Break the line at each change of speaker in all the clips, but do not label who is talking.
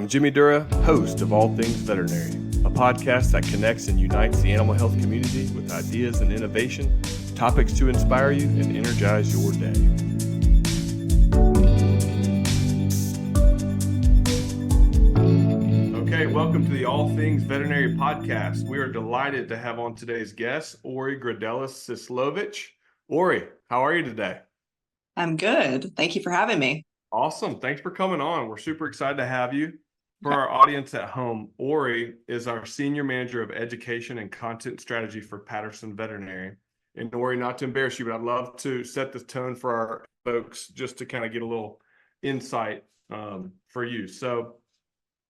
I'm Jimmy Dura, host of All Things Veterinary, a podcast that connects and unites the animal health community with ideas and innovation, topics to inspire you and energize your day. Okay, welcome to the All Things Veterinary Podcast. We are delighted to have on today's guest, Ori Gradeles-Scislowicz. Ori, how are you today?
I'm good. Thank you for having me.
Awesome. Thanks for coming on. We're super excited to have you. For our audience at home, Ori is our Senior Manager of Education and Content Strategy for Patterson Veterinary. And Ori, not to embarrass you, but I'd love to set the tone for our folks just to kind of get a little insight for you. So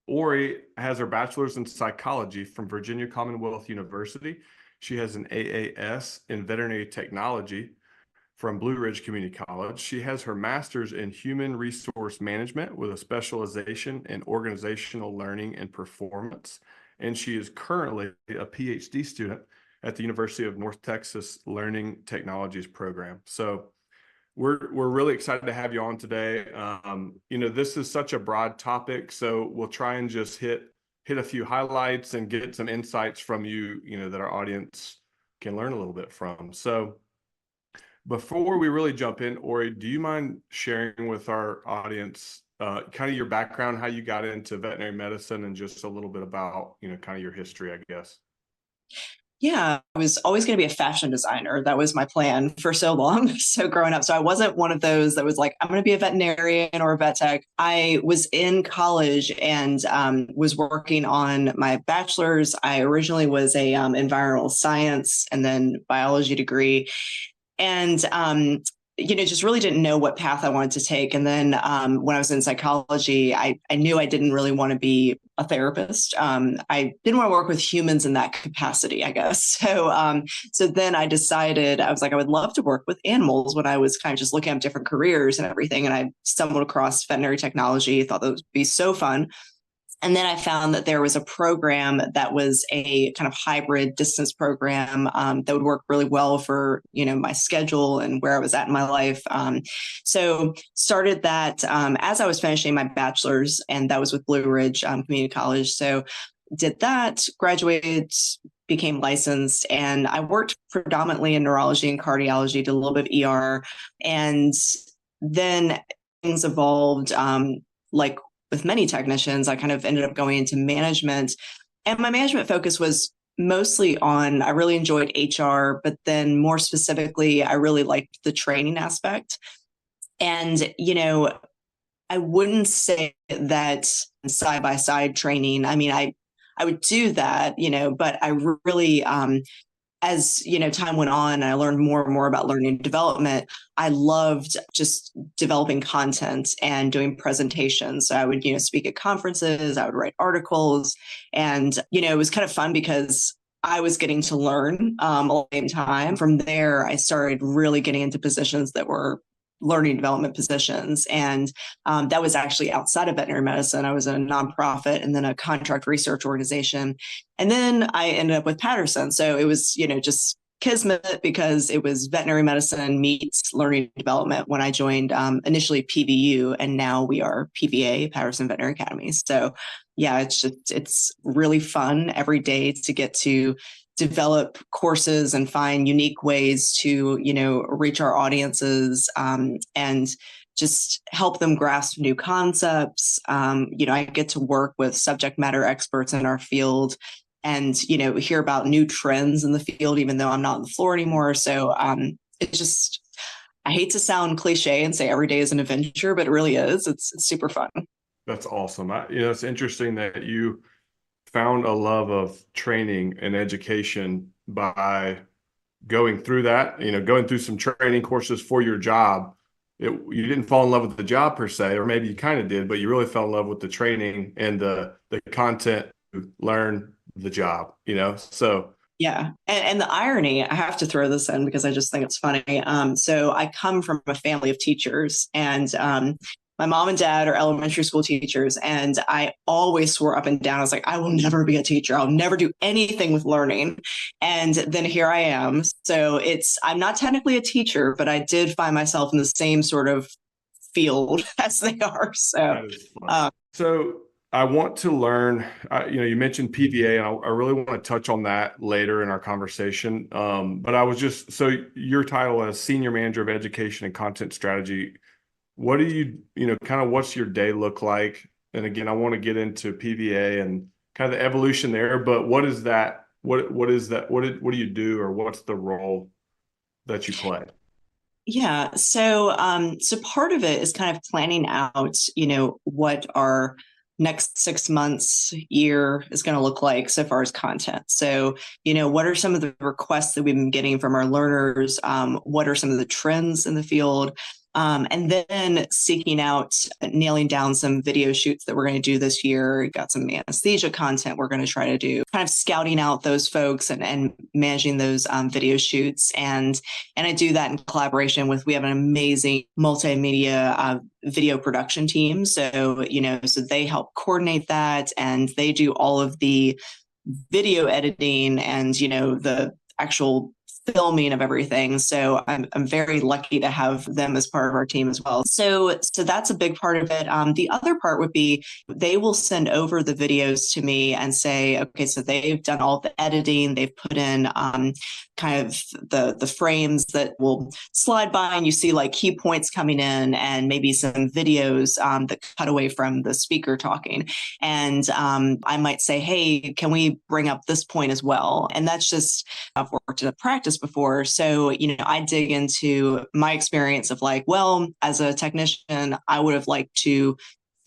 Ori has her bachelor's in psychology from Virginia Commonwealth University. She has an AAS in veterinary technology from Blue Ridge Community College. She has her master's in human resource management with a specialization in organizational learning and performance. And she is currently a PhD student at the University of North Texas Learning Technologies program. So we're really excited to have you on today. This is such a broad topic, so we'll try and just hit a few highlights and get some insights from you, that our audience can learn a little bit from. So before we really jump in, Ori, do you mind sharing with our audience kind of your background, how you got into veterinary medicine, and just a little bit about, kind of your history, I guess?
Yeah, I was always going to be a fashion designer. That was my plan for so long. So growing up, so I wasn't one of those that was like, I'm going to be a veterinarian or a vet tech. I was in college and was working on my bachelor's. I originally was a environmental science and then biology degree. And, just really didn't know what path I wanted to take. And then when I was in psychology, I knew I didn't really want to be a therapist. I didn't want to work with humans in that capacity, I guess. So then I decided, I was like, I would love to work with animals when I was kind of just looking at different careers and everything. And I stumbled across veterinary technology, thought that would be so fun. And then I found that there was a program that was a kind of hybrid distance program that would work really well for, my schedule and where I was at in my life. So started that as I was finishing my bachelor's, and that was with Blue Ridge Community College. So did that, graduated, became licensed, and I worked predominantly in neurology and cardiology, did a little bit of ER. And then things evolved like with many technicians. I kind of ended up going into management, and my management focus was mostly on, I really enjoyed HR, but then more specifically, I really liked the training aspect. And, I wouldn't say that side-by-side training. I mean, I would do that, but I really, as time went on, I learned more and more about learning and development. I loved just developing content and doing presentations. So I would, speak at conferences, I would write articles, and, it was kind of fun because I was getting to learn at the same time. From there, I started really getting into positions that were learning development positions. And that was actually outside of veterinary medicine. I was in a nonprofit and then a contract research organization. And then I ended up with Patterson. So it was, just kismet, because it was veterinary medicine meets learning development when I joined initially PVU, and now we are PVA, Patterson Veterinary Academy. So yeah, it's really fun every day to get to develop courses and find unique ways to, reach our audiences and just help them grasp new concepts. I get to work with subject matter experts in our field and, hear about new trends in the field, even though I'm not on the floor anymore. So it's just, I hate to sound cliche and say every day is an adventure, but it really is. It's super fun.
That's awesome. It's interesting that you found a love of training and education by going through that, going through some training courses for your job. You didn't fall in love with the job per se, or maybe you kind of did, but you really fell in love with the training and the content to learn the job, so.
Yeah. And the irony, I have to throw this in because I just think it's funny. So I come from a family of teachers, and my mom and dad are elementary school teachers, and I always swore up and down, I was like, I will never be a teacher. I'll never do anything with learning. And then here I am. So I'm not technically a teacher, but I did find myself in the same sort of field as they are. So
I want to learn, you mentioned PVA, and I really want to touch on that later in our conversation. But I was so your title as Senior Manager of Education and Content Strategy, what do kind of what's your day look like? And again, I want to get into PVA and kind of the evolution there, but what is that? What is that? What do you do, or what's the role that you play?
Yeah. So part of it is kind of planning out, what our next 6 months, year is going to look like so far as content. So, what are some of the requests that we've been getting from our learners? What are some of the trends in the field? And then seeking out, nailing down some video shoots that we're going to do this year. We've got some anesthesia content we're going to try to do, kind of scouting out those folks and managing those video shoots. And I do that in collaboration we have an amazing multimedia video production team. So they help coordinate that, and they do all of the video editing and, the actual filming of everything. So I'm very lucky to have them as part of our team as well. So that's a big part of it. The other part would be they will send over the videos to me and say, okay, so they've done all the editing, they've put in kind of the frames that will slide by, and you see like key points coming in, and maybe some videos that cut away from the speaker talking. And I might say, hey, can we bring up this point as well? And that's just, I've worked in a practice before. So, I dig into my experience of like, well, as a technician, I would have liked to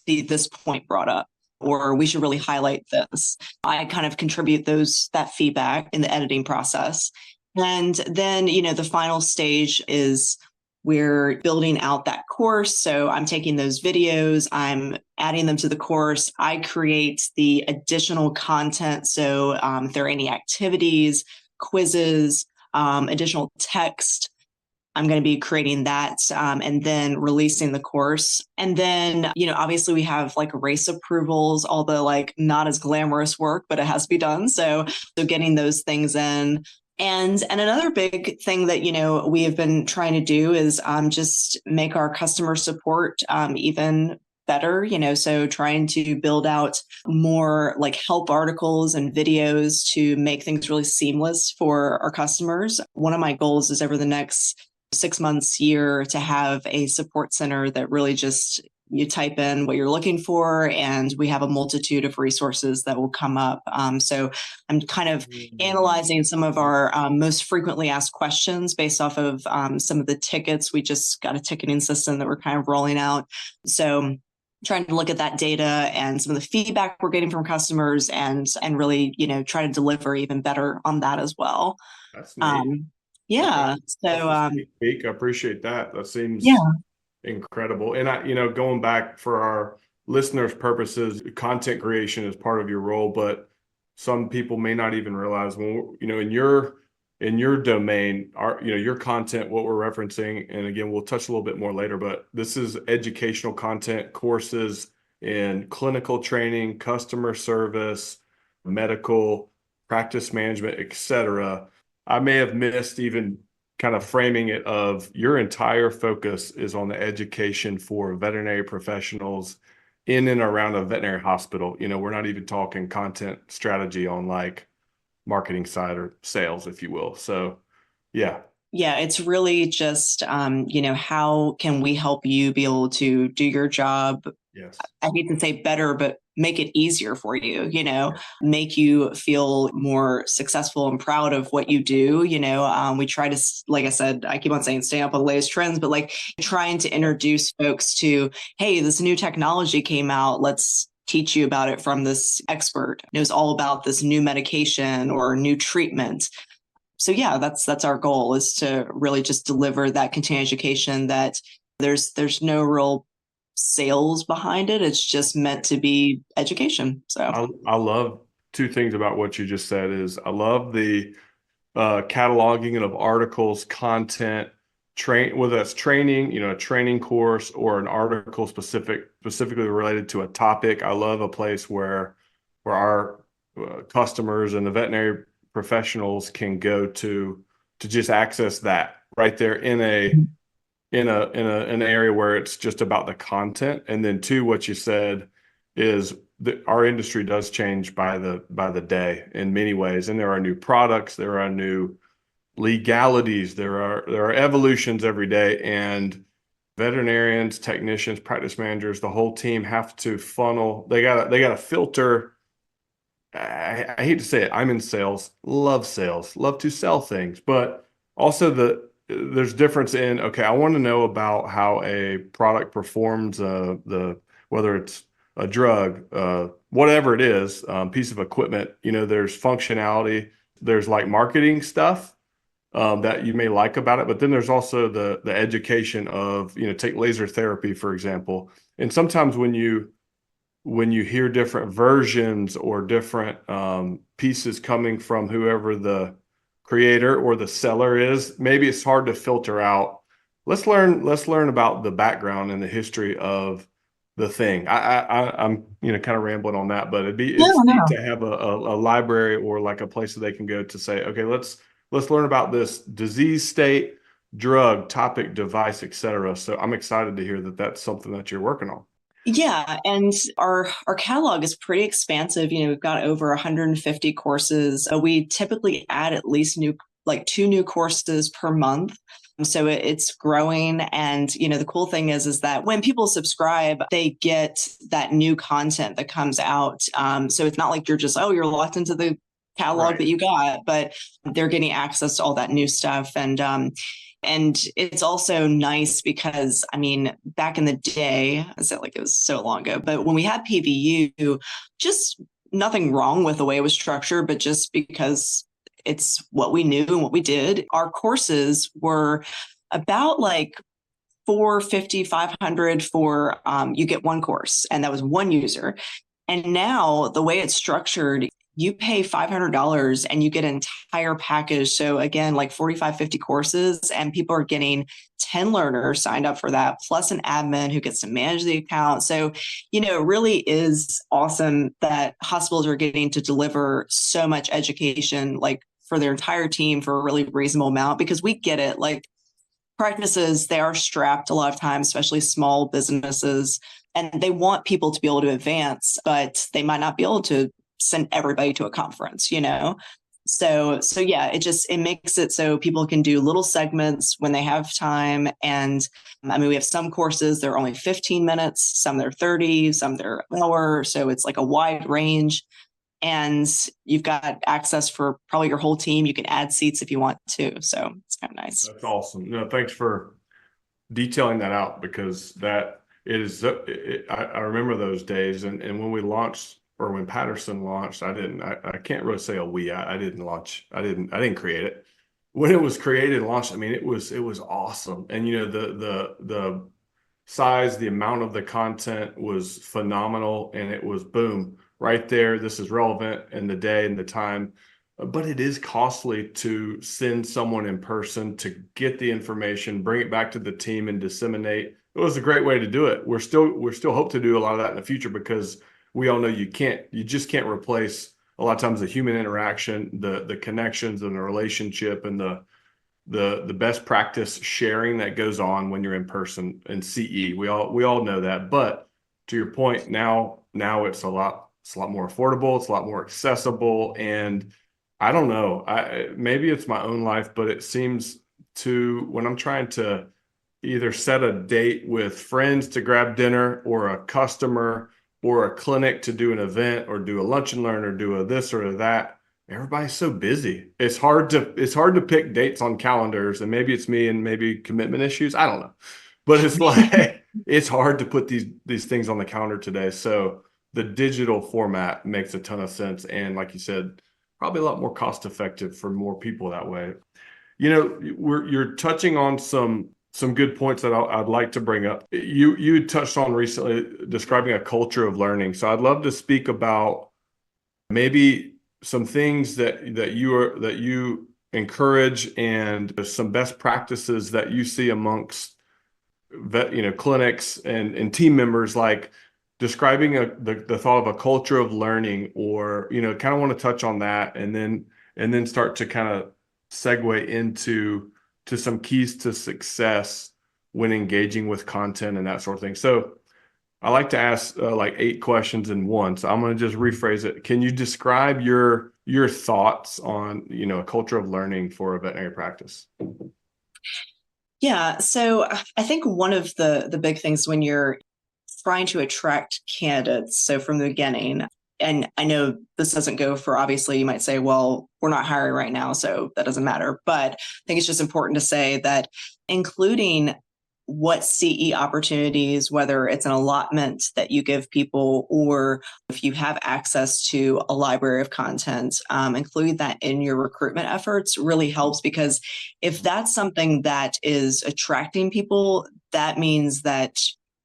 see this point brought up, or we should really highlight this. I kind of contribute that feedback in the editing process. And then, the final stage is we're building out that course. So I'm taking those videos, I'm adding them to the course. I create the additional content. So if there are any activities, quizzes, additional text, I'm going to be creating that and then releasing the course. And then, obviously we have like race approvals, although like not as glamorous work, but it has to be done. So getting those things in. And another big thing that, we have been trying to do is just make our customer support even better, so trying to build out more like help articles and videos to make things really seamless for our customers. One of my goals is over the next 6 months, year, to have a support center that really just you type in what you're looking for, and we have a multitude of resources that will come up. So I'm kind of analyzing some of our most frequently asked questions based off of some of the tickets. We just got a ticketing system that we're kind of rolling out. So trying to look at that data and some of the feedback we're getting from customers, and really, try to deliver even better on that as well.
That's neat.
Yeah.
Okay.
So
I appreciate that. That seems
yeah.
incredible. And going back for our listeners' purposes, content creation is part of your role, but some people may not even realize when, in your domain, your content, what we're referencing, and again, we'll touch a little bit more later, but this is educational content, courses in clinical training, customer service, medical, practice management, etc. I may have missed even kind of framing it of your entire focus is on the education for veterinary professionals in and around a veterinary hospital. We're not even talking content strategy on like marketing side or sales, if you will. So, yeah.
Yeah, it's really just, how can we help you be able to do your job?
Yes.
I hate to say better, but make it easier for you, make you feel more successful and proud of what you do. We try to, like I said, I keep on saying stay up on the latest trends, but like trying to introduce folks to, hey, this new technology came out. Let's teach you about it from this expert who knows all about this new medication or new treatment. So yeah, that's our goal, is to really just deliver that continuing education that there's no real sales behind it. It's just meant to be education. So
I love two things about what you just said is I love the cataloging of articles, content, whether that's training, a training course or an article specifically related to a topic. I love a place where our customers and the veterinary professionals can go to just access that right there in an area where it's just about the content. And then two, what you said is that our industry does change by the day in many ways, and there are new products, there are new legalities, there are evolutions every day, and veterinarians, technicians, practice managers, the whole team have to funnel. They gotta filter. I hate to say it. I'm in sales, love to sell things, but also there's difference in, okay, I want to know about how a product performs, whether it's a drug, whatever it is, piece of equipment, there's functionality, there's like marketing stuff, that you may like about it, but then there's also the education of, take laser therapy, for example. And sometimes when you hear different versions or different pieces coming from whoever the creator or the seller is, maybe it's hard to filter out. Let's learn about the background and the history of the thing. I'm kind of rambling on that, but it's neat to have a library or like a place that they can go to say, okay, let's learn about this disease state, drug, topic, device, etc. So I'm excited to hear that that's something that you're working on.
Yeah, and our catalog is pretty expansive. We've got over 150 courses. We typically add at least 2 new courses per month. So it's growing. And, the cool thing is that when people subscribe, they get that new content that comes out. So it's not like you're just, you're locked into the catalog that you got, but they're getting access to all that new stuff. And it's also nice because, back in the day, I said like it was so long ago, but when we had PVU, just nothing wrong with the way it was structured, but just because it's what we knew and what we did, our courses were about like $450, $500 for you get one course, and that was one user. And now the way it's structured, you pay $500 and you get an entire package. So again, like 45, 50 courses, and people are getting 10 learners signed up for that, plus an admin who gets to manage the account. So, it really is awesome that hospitals are getting to deliver so much education, like for their entire team for a really reasonable amount, because we get it. Like practices, they are strapped a lot of times, especially small businesses, and they want people to be able to advance, but they might not be able to send everybody to a conference, So yeah, it makes it so people can do little segments when they have time. And we have some courses, they're only 15 minutes, some they're 30, some they're an hour. So it's like a wide range. And you've got access for probably your whole team. You can add seats if you want to. So it's kind of nice.
That's awesome. No, thanks for detailing that out, because that is, I remember those days. And when we launched, or when Patterson launched, I can't really say I didn't launch. I didn't create it. When it was created and launched, it was awesome. And the size, the amount of the content was phenomenal, and it was boom, right there. This is relevant in the day and the time. But it is costly to send someone in person to get the information, bring it back to the team, and disseminate. It was a great way to do it. We're still hope to do a lot of that in the future, because we all know you just can't replace a lot of times the human interaction, the connections and the relationship, and the best practice sharing that goes on when you're in person in CE. We all know that. But to your point, now it's a lot more affordable, it's a lot more accessible. And I don't know, maybe it's my own life, but it seems when I'm trying to either set a date with friends to grab dinner, or a customer, or a clinic to do an event, or do a lunch and learn, or do a this or that, everybody's so busy. It's hard to pick dates on calendars, and maybe it's me and maybe commitment issues. I don't know, but it's like, it's hard to put these things on the calendar today. So the digital format makes a ton of sense. And like you said, probably a lot more cost effective for more people that way. You're touching on some good points that I'd like to bring up. You touched on recently describing a culture of learning. So I'd love to speak about maybe some things that you encourage, and some best practices that you see amongst clinics and team members, like describing the thought of a culture of learning, or kind of want to touch on that, and then start to kind of segue into some keys to success when engaging with content and that sort of thing. So I like to ask like 8 questions in one. So I'm going to just rephrase it. Can you describe your thoughts on, a culture of learning for a veterinary practice?
Yeah. So I think one of the big things when you're trying to attract candidates, so from the beginning, and I know this doesn't go for, obviously, you might say, well, we're not hiring right now, so that doesn't matter. But I think it's just important to say that including what CE opportunities, whether it's an allotment that you give people, or if you have access to a library of content, include that in your recruitment efforts really helps, because if that's something that is attracting people, that means that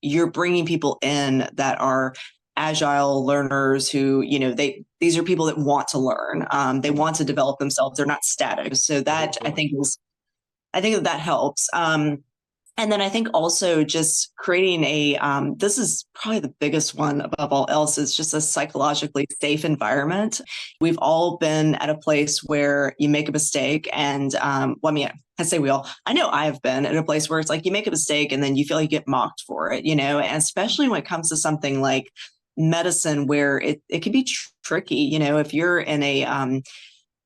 you're bringing people in that are agile learners who, these are people that want to learn. They want to develop themselves. They're not static. So that I think that helps. And then I think also just creating this is probably the biggest one above all else, is just a psychologically safe environment. We've all been at a place where you make a mistake, and I say I know I have been at a place where it's like you make a mistake and then you feel like you get mocked for it, and especially when it comes to something like medicine, where it can be tricky, if you're in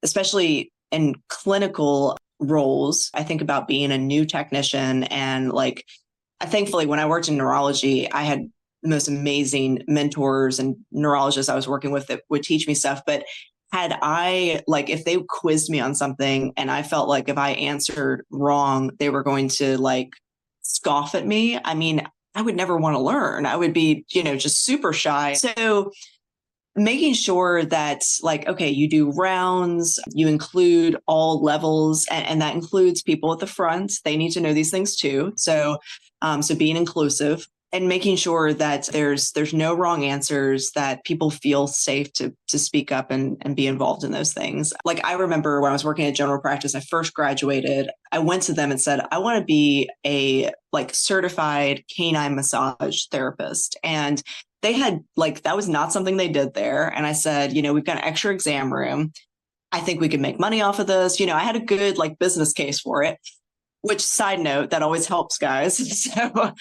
especially in clinical roles. I think about being a new technician, and thankfully when I worked in neurology, I had the most amazing mentors and neurologists I was working with that would teach me stuff. But had I, if they quizzed me on something and I felt like if I answered wrong, they were going to scoff at me, I mean, I would never want to learn. I would be, just super shy. So making sure that okay, you do rounds, you include all levels, and that includes people at the front. They need to know these things too. So being inclusive and making sure that there's no wrong answers, that people feel safe to speak up and be involved in those things. I remember when I was working at general practice, I first graduated, I went to them and said, I want to be a certified canine massage therapist. And they had that was not something they did there. And I said, we've got an extra exam room. I think we could make money off of this. I had a good business case for it, which, side note, that always helps, guys. So,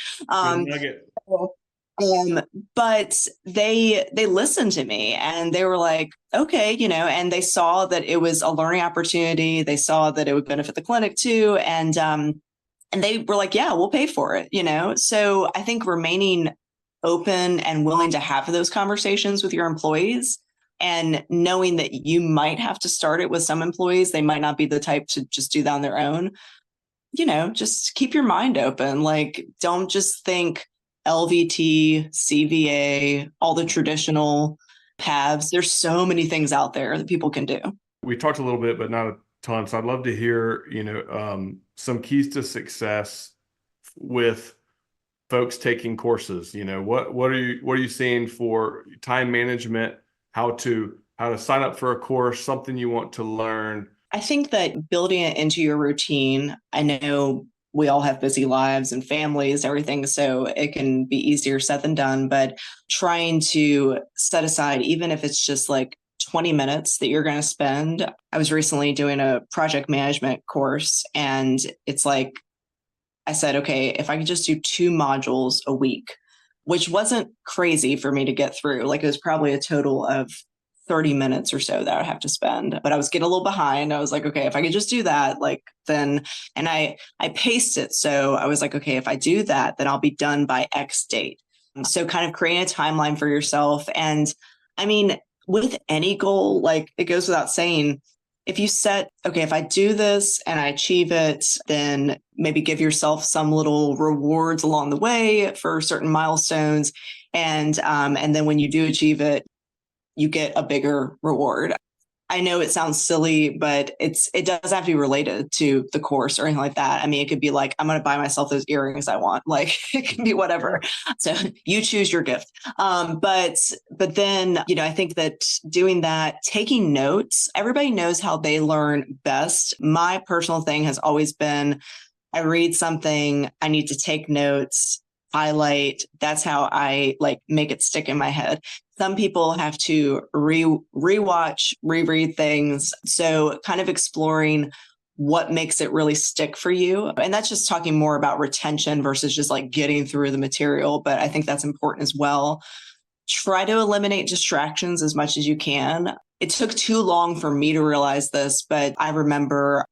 but they listened to me and they were like, okay, and they saw that it was a learning opportunity. They saw that it would benefit the clinic too. And they were like, yeah, we'll pay for it, So I think remaining open and willing to have those conversations with your employees, and knowing that you might have to start it with some employees. They might not be the type to just do that on their own. Just keep your mind open. Don't just think LVT, CVA, all the traditional paths. There's so many things out there that people can do.
We talked a little bit, but not a ton. So I'd love to hear, some keys to success with folks taking courses. What are you seeing for time management, how to sign up for a course, something you want to learn?
I think that building it into your routine, I know we all have busy lives and families, everything, so it can be easier said than done, but trying to set aside, even if it's just 20 minutes that you're going to spend. I was recently doing a project management course, and it's I said, okay, if I could just do 2 modules a week, which wasn't crazy for me to get through. It was probably a total of 30 minutes or so that I'd have to spend, but I was getting a little behind. I was like, okay, if I could just do that, then, and I paced it. So I was like, okay, if I do that, then I'll be done by X date. So kind of creating a timeline for yourself. And I mean, with any goal, it goes without saying, if you set, okay, if I do this and I achieve it, then maybe give yourself some little rewards along the way for certain milestones. And then when you do achieve it, you get a bigger reward. I know it sounds silly, but it does have to be related to the course or anything like that. I mean, it could be I'm going to buy myself those earrings I want. It can be whatever. So you choose your gift. But then, I think that doing that, taking notes, everybody knows how they learn best. My personal thing has always been, I read something, I need to take notes, highlight. That's how I make it stick in my head. Some people have to rewatch, reread things. So kind of exploring what makes it really stick for you. And that's just talking more about retention versus just like getting through the material. But I think that's important as well. Try to eliminate distractions as much as you can. It took too long for me to realize this, but I remember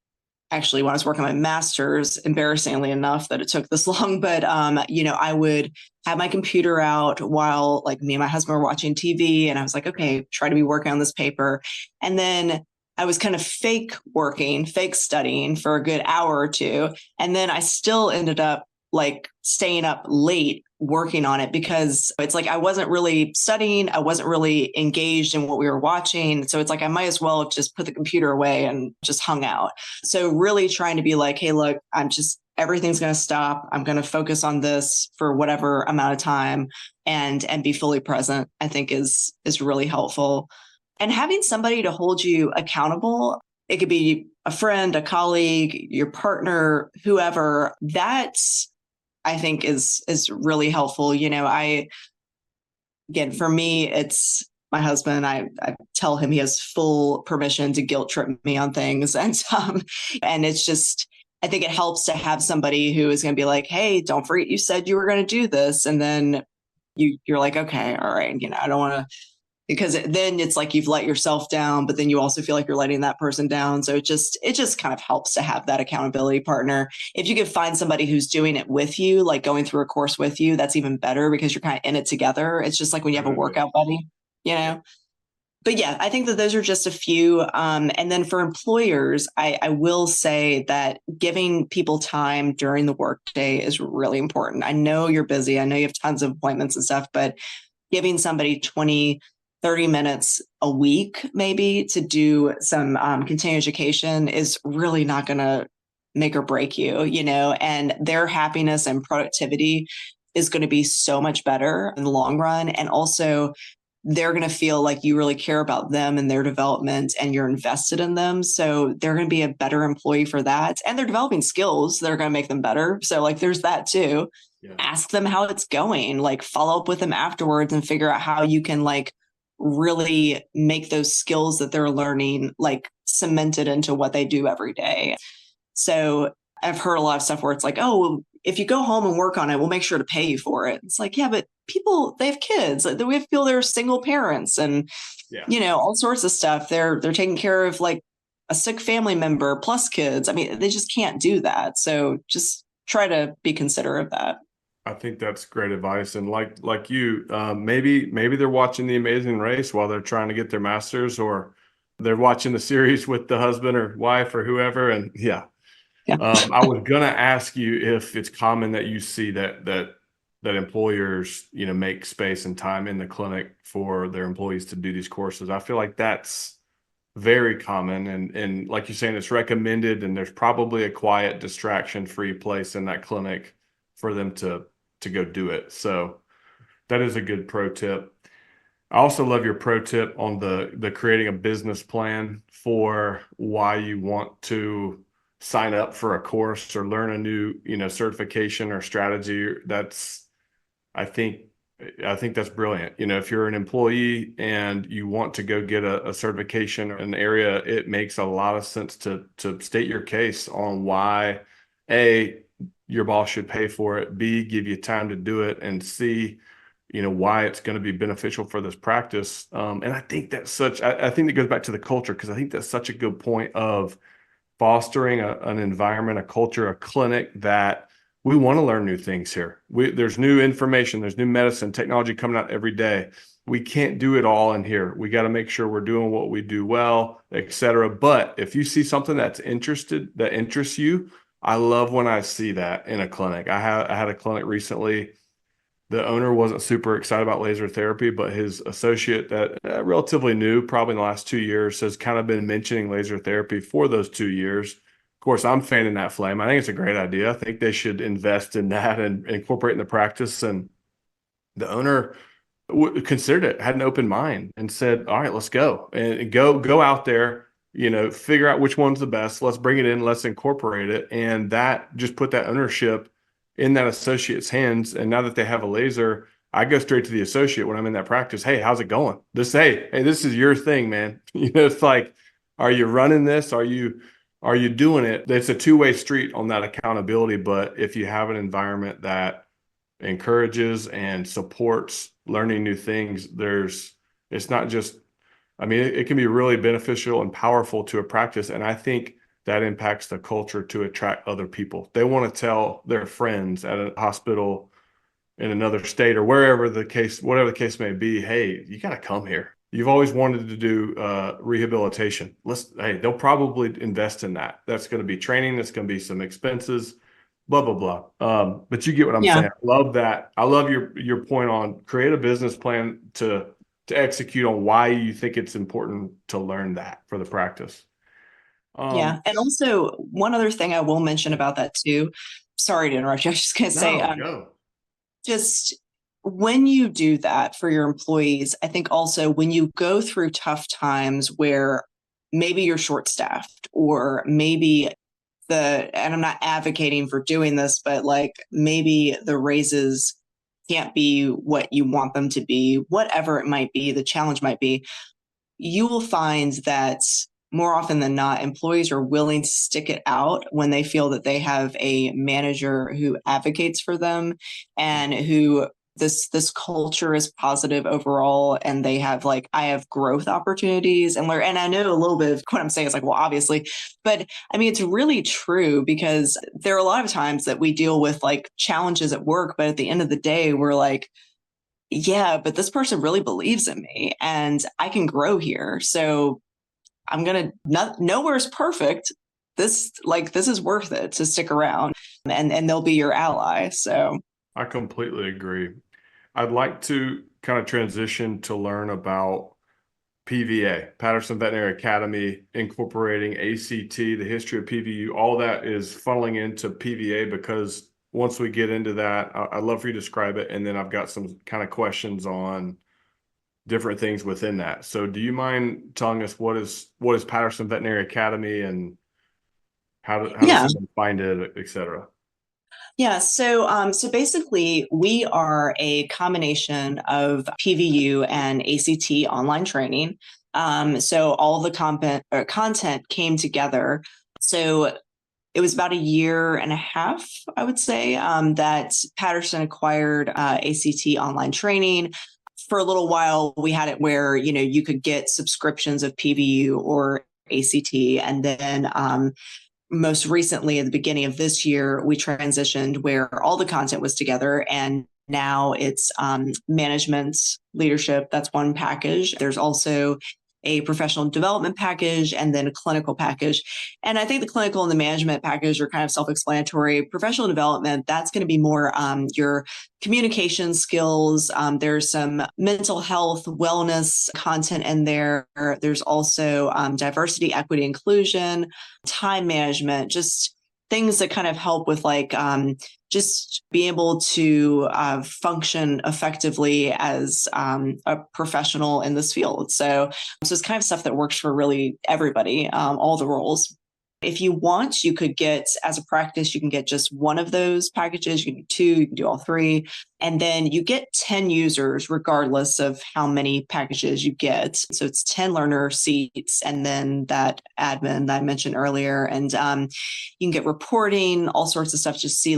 actually when I was working on my master's, embarrassingly enough that it took this long, but I would have my computer out while like me and my husband were watching TV, and I was like, okay, try to be working on this paper. And then I was kind of fake studying for a good hour or two. And then I still ended up like staying up late working on it because it's like I wasn't really studying. I wasn't really engaged in what we were watching. So it's like I might as well have just put the computer away and just hung out. So really trying to be like, hey, look, everything's going to stop. I'm going to focus on this for whatever amount of time and be fully present, I think is really helpful. And having somebody to hold you accountable, it could be a friend, a colleague, your partner, whoever, that's, I think is really helpful. For me, it's my husband. I tell him he has full permission to guilt trip me on things. And it's just, I think it helps to have somebody who is going to be like, hey, don't forget you said you were going to do this. And then you're like, okay, all right. I don't want to, because then it's like you've let yourself down, but then you also feel like you're letting that person down. So it just kind of helps to have that accountability partner. If you could find somebody who's doing it with you, like going through a course with you, that's even better because you're kind of in it together. It's just like when you have a workout buddy, But yeah, I think that those are just a few. And then for employers, I will say that giving people time during the workday is really important. I know you're busy. I know you have tons of appointments and stuff, but giving somebody 20, 30 minutes a week, maybe to do some continuing education is really not going to make or break you, and their happiness and productivity is going to be so much better in the long run. And also they're going to feel like you really care about them and their development and you're invested in them. So they're going to be a better employee for that. And they're developing skills that are going to make them better. So like there's that too. Yeah. Ask them how it's going, like follow up with them afterwards and figure out how you can like really make those skills that they're learning like cemented into what they do every day. So I've heard a lot of stuff where it's like, oh, well, if you go home and work on it, we'll make sure to pay you for it. It's like, yeah, but people, they have kids. We have people that are single parents and, all sorts of stuff. They're taking care of like a sick family member plus kids. I mean, they just can't do that. So just try to be considerate of that.
I think that's great advice. And like you, maybe they're watching The Amazing Race while they're trying to get their master's, or they're watching the series with the husband or wife or whoever. And yeah. I was gonna ask you if it's common that you see that employers, make space and time in the clinic for their employees to do these courses. I feel like that's very common, and like you're saying, it's recommended, and there's probably a quiet, distraction-free place in that clinic for them to go do it. So that is a good pro tip. I also love your pro tip on the creating a business plan for why you want to sign up for a course or learn a new, certification or strategy. I think that's brilliant. If you're an employee and you want to go get a certification in an area, it makes a lot of sense to state your case on why A, your boss should pay for it, B, give you time to do it, and C, why it's going to be beneficial for this practice. And I think that's I think that goes back to the culture, because I think that's such a good point of fostering an environment, a culture, a clinic that we want to learn new things here. There's new information, there's new medicine, technology coming out every day. We can't do it all in here. We got to make sure we're doing what we do well, et cetera. But if you see something that interests you, I love when I see that in a clinic. I had a clinic recently. The owner wasn't super excited about laser therapy, but his associate that relatively new, probably in the last 2 years, has kind of been mentioning laser therapy for those 2 years. Of course, I'm fanning that flame. I think it's a great idea. I think they should invest in that and incorporate in the practice. And the owner considered it, had an open mind, and said, all right, let's go. And go out there, figure out which one's the best. Let's bring it in. Let's incorporate it. And that just put that ownership in that associate's hands. And now that they have a laser, I go straight to the associate when I'm in that practice. Hey, how's it going? Hey, this is your thing, man. It's like, are you running this? Are you are you doing it? It's a two-way street on that accountability, but if you have an environment that encourages and supports learning new things, it's not just, I mean, it can be really beneficial and powerful to a practice. And I think that impacts the culture to attract other people. They want to tell their friends at a hospital in another state or whatever the case may be, hey, you got to come here. You've always wanted to do rehabilitation. Hey, they'll probably invest in that. That's going to be training. That's going to be some expenses, blah, blah, blah. But you get what I'm saying. I love that. I love your point on create a business plan to execute on why you think it's important to learn that for the practice.
And also one other thing I will mention about that too. Sorry to interrupt you. I was just going to say,
go.
Just when you do that for your employees, I think also when you go through tough times where maybe you're short-staffed or maybe and I'm not advocating for doing this, but like maybe the raises can't be what you want them to be, whatever it might be, the challenge might be, you will find that more often than not, employees are willing to stick it out when they feel that they have a manager who advocates for them and who this culture is positive overall, and they have I have growth opportunities and learn. And I know a little bit of what I'm saying is well, obviously, but I mean, it's really true because there are a lot of times that we deal with challenges at work, but at the end of the day, we're yeah, but this person really believes in me and I can grow here. So I'm going to nowhere's perfect. This is worth it to stick around and they'll be your ally. So
I completely agree. I'd like to kind of transition to learn about PVA, Patterson Veterinary Academy, incorporating ACT, the history of PVU, all that is funneling into PVA because once we get into that, I'd love for you to describe it. And then I've got some kind of questions on different things within that. So do you mind telling us what is Patterson Veterinary Academy and how does someone find it, et cetera?
Yeah, so basically we are a combination of PVU and ACT online training. So all the content came together. So it was about a year and a half, I would say, that Patterson acquired ACT online training. For a little while, we had it where, you could get subscriptions of PVU or ACT. And then most recently, at the beginning of this year, we transitioned where all the content was together. And now it's management leadership. That's one package. There's also a professional development package and then a clinical package. And I think the clinical and the management package are kind of self-explanatory. Professional development, that's going to be more your communication skills. There's some mental health, wellness content in there. There's also diversity, equity, inclusion, time management, just things that kind of help with just be able to function effectively as a professional in this field. So it's kind of stuff that works for really everybody, all the roles. If you want, you could get, as a practice, you can get just one of those packages. You can do 2, you can do all 3. And then you get 10 users, regardless of how many packages you get. So it's 10 learner seats, and then that admin that I mentioned earlier. And you can get reporting, all sorts of stuff, just see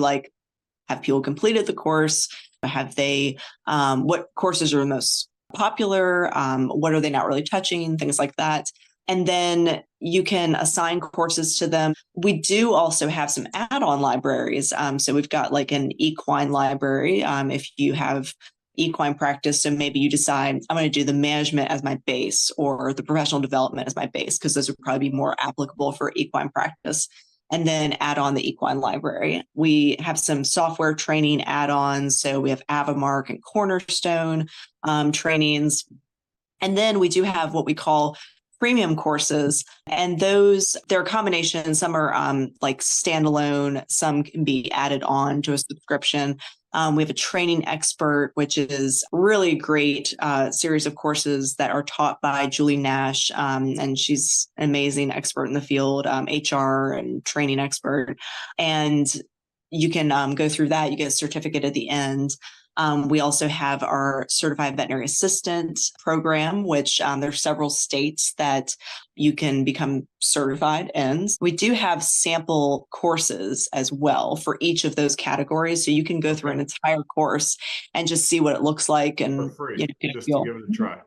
have people completed the course? Have they, what courses are the most popular? What are they not really touching? Things like that. And then you can assign courses to them. We do also have some add-on libraries. So we've got an equine library. If you have equine practice, so maybe you decide I'm going to do the management as my base or the professional development as my base, because those would probably be more applicable for equine practice. And then add on the equine library. We have some software training add-ons. So we have Avamark and Cornerstone trainings. And then we do have what we call premium courses, and they're a combination. Some are standalone, some can be added on to a subscription. We have a training expert, which is really great series of courses that are taught by Julie Nash, and she's an amazing expert in the field, HR and training expert. And you can go through that. You get a certificate at the end. We also have our certified veterinary assistant program, which there's several states that you can become certified in. We do have sample courses as well for each of those categories. So you can go through an entire course and just see what it looks like and
For free,
get a
just
feel.
to give it a try.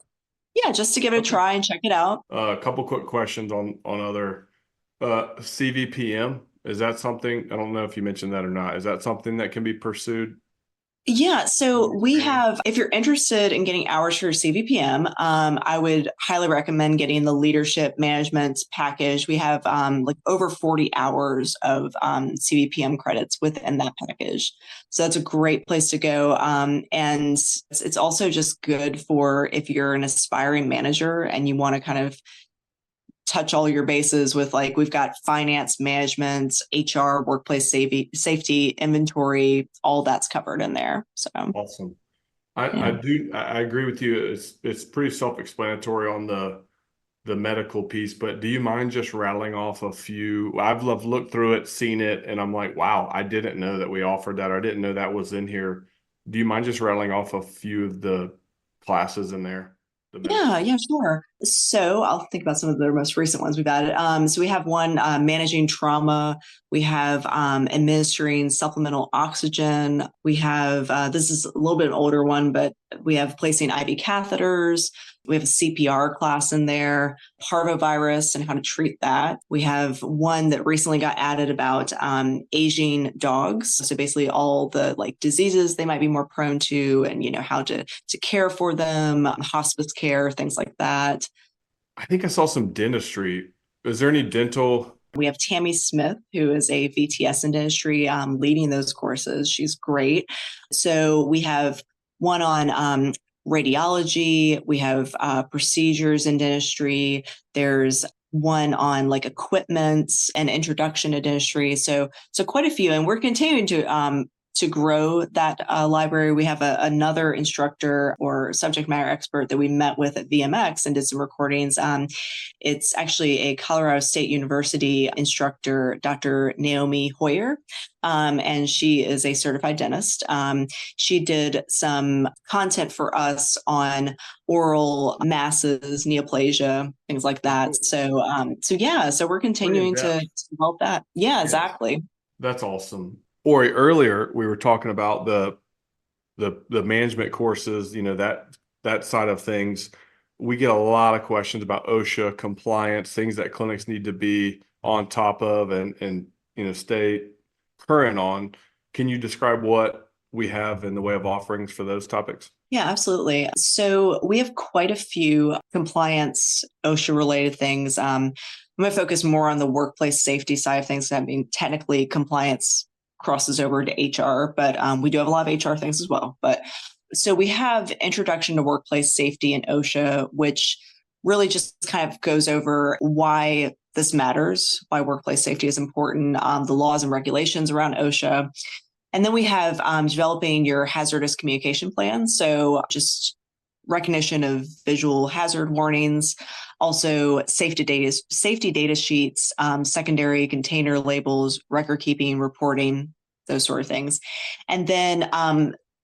Yeah, just to give it a try and check it out.
A couple quick questions on other CVPM. Is that something, I don't know if you mentioned that or not, is that something that can be pursued?
Yeah, so we have, if you're interested in getting hours for your CVPM, I would highly recommend getting the leadership management package. We have like over 40 hours of CVPM credits within that package. So that's a great place to go. And it's also just good for if you're an aspiring manager and you want to kind of touch all your bases with, like, we've got finance, management, HR, workplace safety, inventory, all that's covered in there. So
awesome. I agree with you. It's pretty self-explanatory on the medical piece, but do you mind just rattling off a few? I've looked through it, seen it, and I'm like, wow, I didn't know that we offered that, or I didn't know that was in here. Do you mind just rattling off a few of the classes in there?
Yeah, sure. So I'll think about some of the most recent ones we've added. So we have one, managing trauma. We have administering supplemental oxygen. We have, this is a little bit an older one, but we have placing IV catheters. We have a CPR class in there, parvovirus and how to treat that. We have one that recently got added about aging dogs. So basically all the like diseases they might be more prone to, and how to care for them, hospice care, things like that.
I think I saw some dentistry. Is there any dental?
We have Tammy Smith, who is a VTS in dentistry, leading those courses. She's great. So we have one on radiology. We have procedures in dentistry. There's one on like equipment and introduction to dentistry. So quite a few, and we're continuing to grow that library. We have another instructor or subject matter expert that we met with at VMX and did some recordings. It's actually a Colorado State University instructor, Dr. Naomi Hoyer, and she is a certified dentist. She did some content for us on oral masses, neoplasia, things like that. So we're continuing to develop that. Yeah, exactly.
That's awesome. Ori, earlier we were talking about the management courses, that side of things. We get a lot of questions about OSHA compliance, things that clinics need to be on top of and stay current on. Can you describe what we have in the way of offerings for those topics?
Yeah, absolutely. So we have quite a few compliance OSHA related things. I'm going to focus more on the workplace safety side of things. I mean, technically compliance crosses over to HR, but we do have a lot of HR things as well. But so we have Introduction to Workplace Safety and OSHA, which really just kind of goes over why this matters, why workplace safety is important, the laws and regulations around OSHA. And then we have developing your hazardous communication plan. So just recognition of visual hazard warnings, also safety data sheets, secondary container labels, record keeping, reporting, those sort of things. And then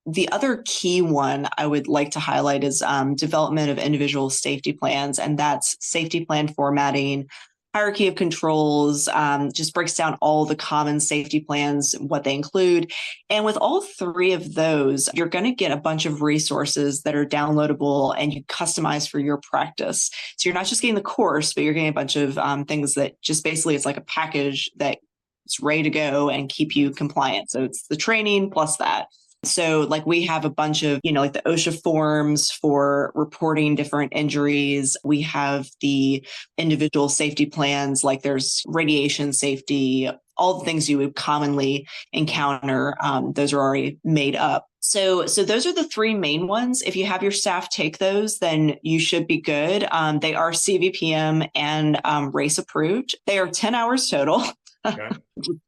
the other key one I would like to highlight is development of individual safety plans, and that's safety plan formatting, hierarchy of controls, just breaks down all the common safety plans, what they include. And with all three of those, you're going to get a bunch of resources that are downloadable and you customize for your practice. So you're not just getting the course, but you're getting a bunch of things that just basically it's like a package that it's ready to go and keep you compliant. So it's the training plus that. So like we have a bunch of, like the OSHA forms for reporting different injuries. We have the individual safety plans, like there's radiation safety, all the things you would commonly encounter. Those are already made up. So those are the three main ones. If you have your staff take those, then you should be good. They are CVPM and RACE approved. They are 10 hours total. Okay.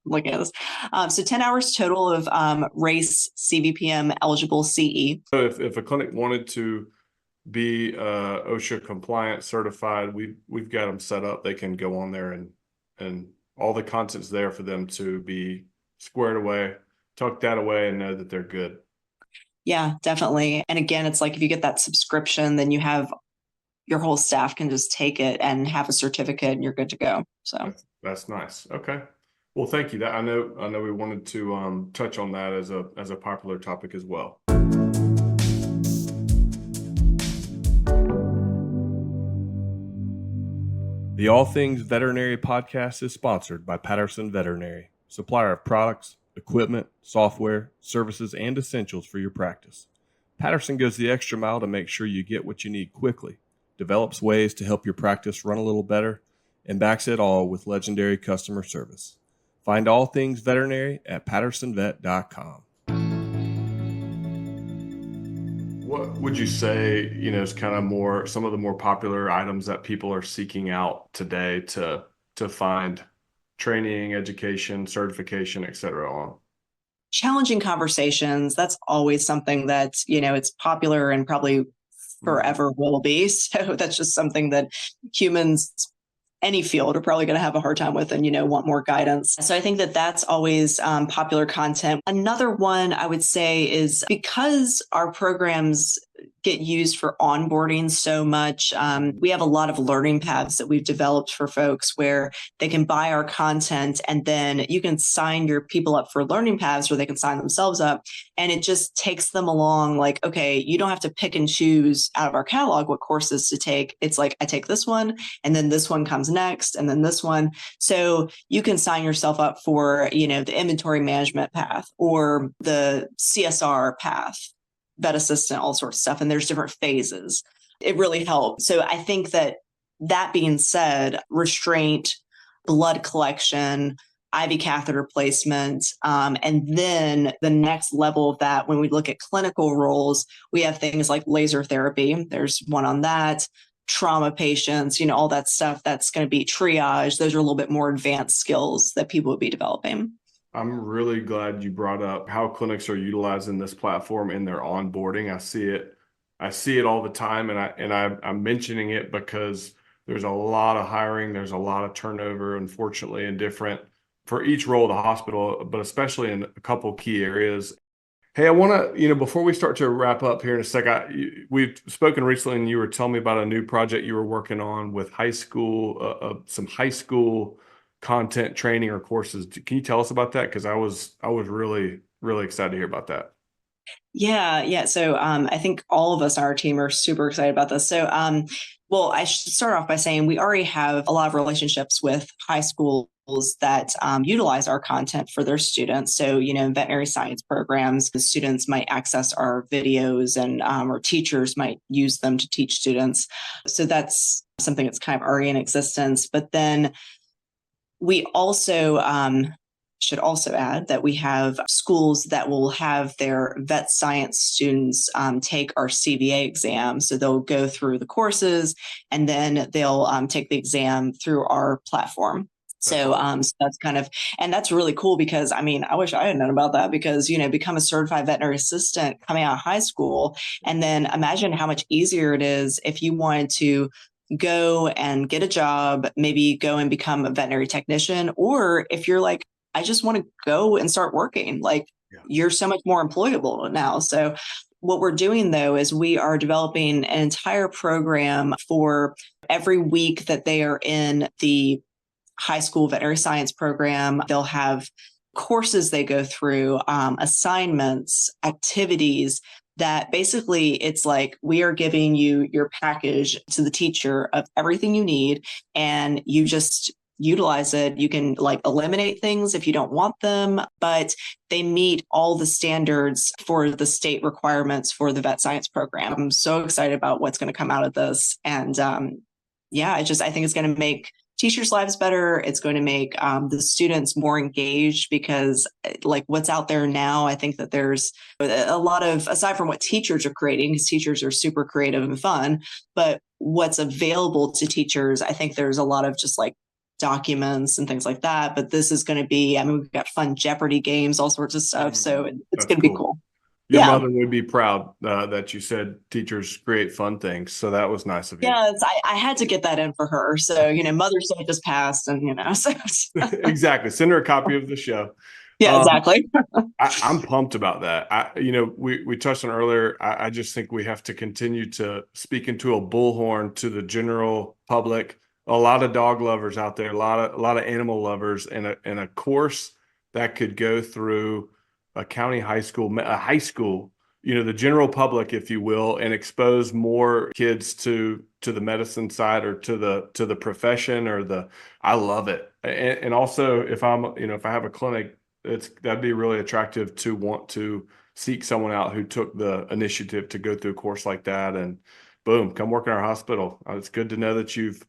Looking at this. So 10 hours total of RACE CVPM eligible CE.
So if a clinic wanted to be OSHA compliant certified, we've got them set up. They can go on there and all the content's there for them to be squared away, tuck that away and know that they're good.
Yeah, definitely. And again, it's like if you get that subscription, then you have your whole staff can just take it and have a certificate and you're good to go. So
That's nice. Okay. Well, thank you. That I know we wanted to touch on that as a popular topic as well. The All Things Veterinary podcast is sponsored by Patterson Veterinary, supplier of products, equipment, software, services, and essentials for your practice. Patterson goes the extra mile to make sure you get what you need quickly, develops ways to help your practice run a little better, and backs it all with legendary customer service. Find All Things Veterinary at pattersonvet.com. What would you say, is kind of some of the more popular items that people are seeking out today to find training, education, certification, et cetera on?
challenging conversations, that's always something that, it's popular and probably forever will be. So that's just something that humans, any field, are probably going to have a hard time with and, want more guidance. So I think that that's always popular content. Another one I would say is because our programs get used for onboarding so much, we have a lot of learning paths that we've developed for folks where they can buy our content and then you can sign your people up for learning paths or they can sign themselves up. And it just takes them along like, okay, you don't have to pick and choose out of our catalog what courses to take. It's like, I take this one and then this one comes next and then this one. So you can sign yourself up for, the inventory management path or the CSR path, vet assistant, all sorts of stuff. And there's different phases. It really helps. So I think that being said, restraint, blood collection, IV catheter placement, and then the next level of that, when we look at clinical roles, we have things like laser therapy. There's one on that. Trauma patients, all that stuff that's going to be triage. Those are a little bit more advanced skills that people would be developing.
I'm really glad you brought up how clinics are utilizing this platform in their onboarding. I see it all the time, and I'm mentioning it because there's a lot of hiring, there's a lot of turnover, unfortunately, in different for each role of the hospital, but especially in a couple key areas. Hey, I want to, before we start to wrap up here in a sec, we've spoken recently, and you were telling me about a new project you were working on with high school, some high school content training or courses. Can you tell us about that? Because I was really, really excited to hear about that.
Yeah. So I think all of us on our team are super excited about this. So, well, I should start off by saying we already have a lot of relationships with high schools that utilize our content for their students. So, in veterinary science programs, the students might access our videos and or teachers might use them to teach students. So that's something that's kind of already in existence. But then we also should also add that we have schools that will have their vet science students take our CVA exam. So they'll go through the courses and then they'll take the exam through our platform. So that's kind of, and that's really cool because I wish I had known about that because, become a certified veterinary assistant coming out of high school. And then imagine how much easier it is if you wanted to go and get a job, maybe go and become a veterinary technician, or if you're like, I just want to go and start working, you're so much more employable now. So what we're doing though, is we are developing an entire program for every week that they are in the high school veterinary science program. They'll have courses they go through, assignments, activities that basically it's like we are giving you your package to the teacher of everything you need and you just utilize it. You can eliminate things if you don't want them, but they meet all the standards for the state requirements for the vet science program. I'm so excited about what's going to come out of this. And I think it's going to make teachers' lives better. It's going to make the students more engaged because what's out there now, I think that there's a lot of, aside from what teachers are creating, because teachers are super creative and fun, but what's available to teachers, I think there's a lot of just documents and things like that. But this is going to be, we've got fun Jeopardy games, all sorts of stuff. So it's going to be cool.
Your mother would be proud that you said teachers create fun things. So that was nice of you.
Yeah, I had to get that in for her. So, Mother's Day just passed and, so.
Exactly. Send her a copy of the show.
Yeah, exactly.
I'm pumped about that. We touched on earlier. I just think we have to continue to speak into a bullhorn to the general public. A lot of dog lovers out there, a lot of animal lovers, and a course that could go through a county high school, the general public, if you will, and expose more kids to the medicine side or to the profession I love it. And also if if I have a clinic, that'd be really attractive to want to seek someone out who took the initiative to go through a course like that, and boom, come work in our hospital. It's good to know that you've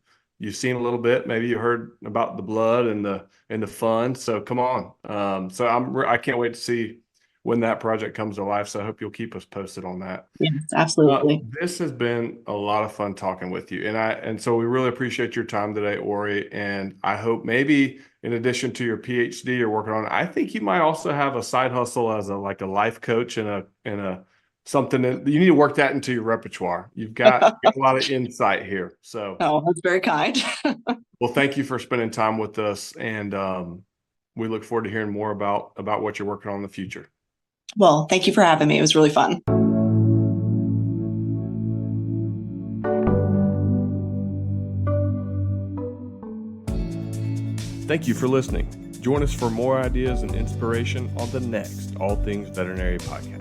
seen a little bit. Maybe you heard about the blood and the fun. So come on. So I can't wait to see when that project comes to life. So I hope you'll keep us posted on that.
Yes, absolutely.
This has been a lot of fun talking with you. And so we really appreciate your time today, Ori. And I hope maybe in addition to your PhD you're working on, I think you might also have a side hustle as a life coach and a something that you need to work that into your repertoire. You've got a lot of insight here. So
Oh, that's very kind.
well, thank you for spending time with us. And we look forward to hearing more about what you're working on in the future.
Well, thank you for having me. It was really fun.
Thank you for listening. Join us for more ideas and inspiration on the next All Things Veterinary podcast.